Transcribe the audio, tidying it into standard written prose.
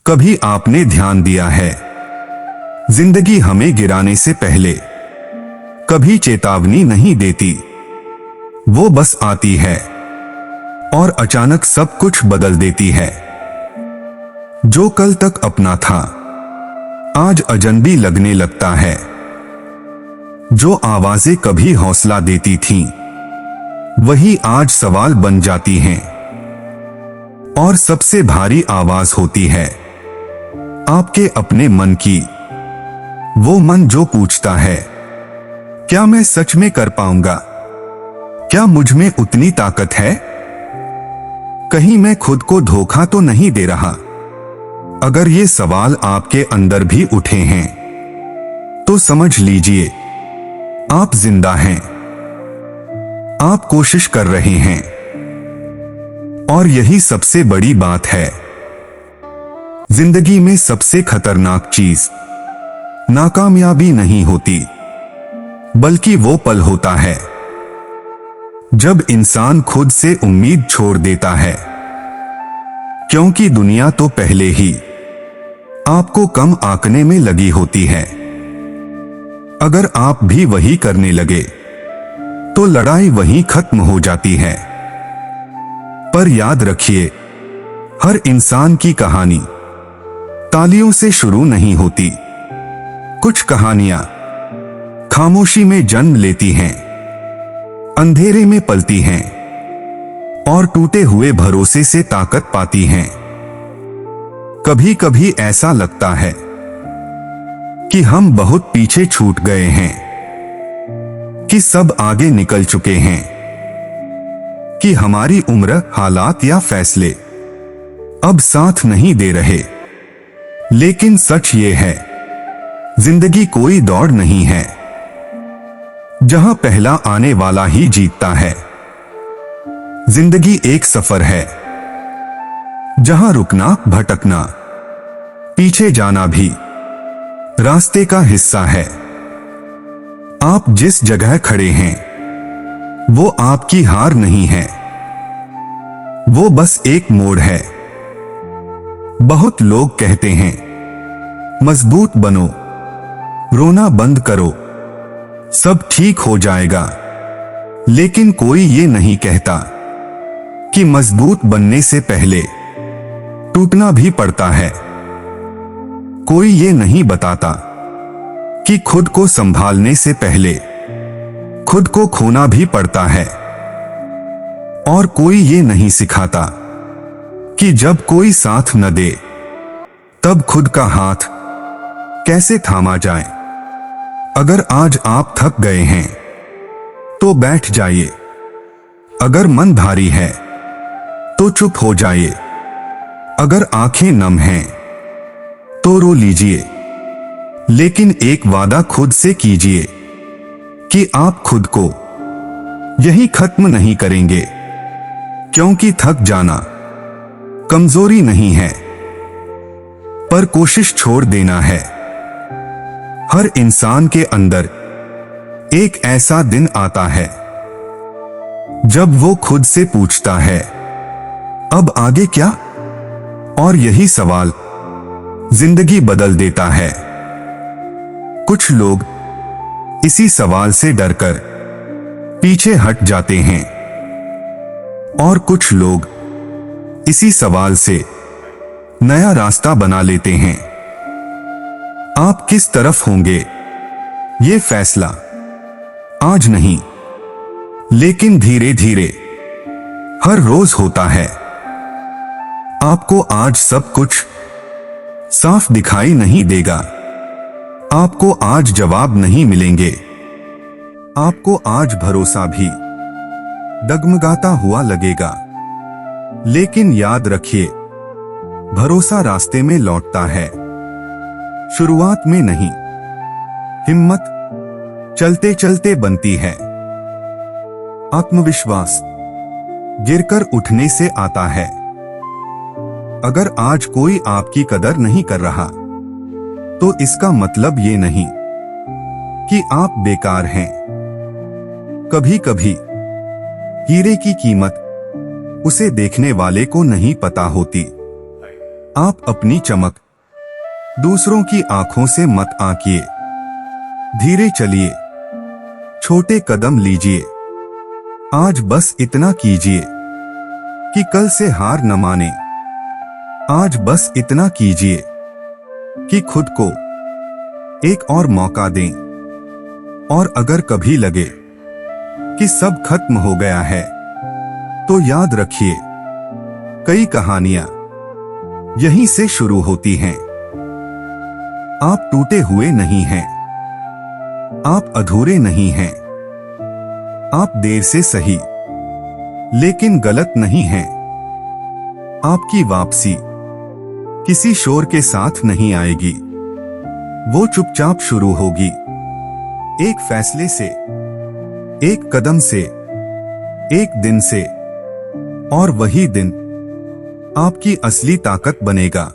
कभी आपने ध्यान दिया है, जिंदगी हमें गिराने से पहले कभी चेतावनी नहीं देती। वो बस आती है और अचानक सब कुछ बदल देती है। जो कल तक अपना था आज अजनबी लगने लगता है। जो आवाजें कभी हौसला देती थीं, वही आज सवाल बन जाती हैं। और सबसे भारी आवाज होती है आपके अपने मन की। वो मन जो पूछता है, क्या मैं सच में कर पाऊंगा? क्या मुझ में उतनी ताकत है? कहीं मैं खुद को धोखा तो नहीं दे रहा? अगर ये सवाल आपके अंदर भी उठे हैं, तो समझ लीजिए आप जिंदा हैं। आप कोशिश कर रहे हैं। और यही सबसे बड़ी बात है। जिंदगी में सबसे खतरनाक चीज नाकामयाबी नहीं होती, बल्कि वो पल होता है जब इंसान खुद से उम्मीद छोड़ देता है। क्योंकि दुनिया तो पहले ही आपको कम आंकने में लगी होती है। अगर आप भी वही करने लगे, तो लड़ाई वहीं खत्म हो जाती है। पर याद रखिए, हर इंसान की कहानी तालियों से शुरू नहीं होती। कुछ कहानियां खामोशी में जन्म लेती हैं, अंधेरे में पलती हैं और टूटे हुए भरोसे से ताकत पाती हैं। कभी कभी ऐसा लगता है कि हम बहुत पीछे छूट गए हैं, कि सब आगे निकल चुके हैं, कि हमारी उम्र, हालात या फैसले अब साथ नहीं दे रहे। लेकिन सच ये है, जिंदगी कोई दौड़ नहीं है जहां पहला आने वाला ही जीतता है। जिंदगी एक सफर है जहां रुकना, भटकना, पीछे जाना भी रास्ते का हिस्सा है। आप जिस जगह खड़े हैं, वो आपकी हार नहीं है, वो बस एक मोड़ है। बहुत लोग कहते हैं, मजबूत बनो, रोना बंद करो, सब ठीक हो जाएगा। लेकिन कोई ये नहीं कहता कि मजबूत बनने से पहले टूटना भी पड़ता है। कोई ये नहीं बताता कि खुद को संभालने से पहले खुद को खोना भी पड़ता है। और कोई ये नहीं सिखाता कि जब कोई साथ न दे, तब खुद का हाथ कैसे थामा जाए। अगर आज आप थक गए हैं, तो बैठ जाइए। अगर मन भारी है, तो चुप हो जाइए। अगर आंखें नम हैं, तो रो लीजिए। लेकिन एक वादा खुद से कीजिए कि आप खुद को यही खत्म नहीं करेंगे। क्योंकि थक जाना कमजोरी नहीं है, पर कोशिश छोड़ देना है। हर इंसान के अंदर एक ऐसा दिन आता है जब वो खुद से पूछता है, अब आगे क्या? और यही सवाल जिंदगी बदल देता है। कुछ लोग इसी सवाल से डरकर पीछे हट जाते हैं, और कुछ लोग इसी सवाल से नया रास्ता बना लेते हैं। आप किस तरफ होंगे, ये फैसला आज नहीं, लेकिन धीरे धीरे हर रोज होता है। आपको आज सब कुछ साफ दिखाई नहीं देगा। आपको आज जवाब नहीं मिलेंगे। आपको आज भरोसा भी डगमगाता हुआ लगेगा। लेकिन याद रखिए, भरोसा रास्ते में लौटता है, शुरुआत में नहीं। हिम्मत चलते चलते बनती है। आत्मविश्वास गिरकर उठने से आता है। अगर आज कोई आपकी कदर नहीं कर रहा, तो इसका मतलब ये नहीं कि आप बेकार हैं। कभी कभी हीरे की कीमत उसे देखने वाले को नहीं पता होती। आप अपनी चमक दूसरों की आंखों से मत आंकिए। धीरे चलिए, छोटे कदम लीजिए। आज बस इतना कीजिए कि कल से हार न माने। आज बस इतना कीजिए कि खुद को एक और मौका दें। और अगर कभी लगे कि सब खत्म हो गया है, तो याद रखिए, कई कहानियां यहीं से शुरू होती हैं। आप टूटे हुए नहीं हैं, आप अधूरे नहीं हैं, आप देर से सही लेकिन गलत नहीं हैं। आपकी वापसी किसी शोर के साथ नहीं आएगी, वो चुपचाप शुरू होगी, एक फैसले से, एक कदम से, एक दिन से। और वही दिन आपकी असली ताकत बनेगा।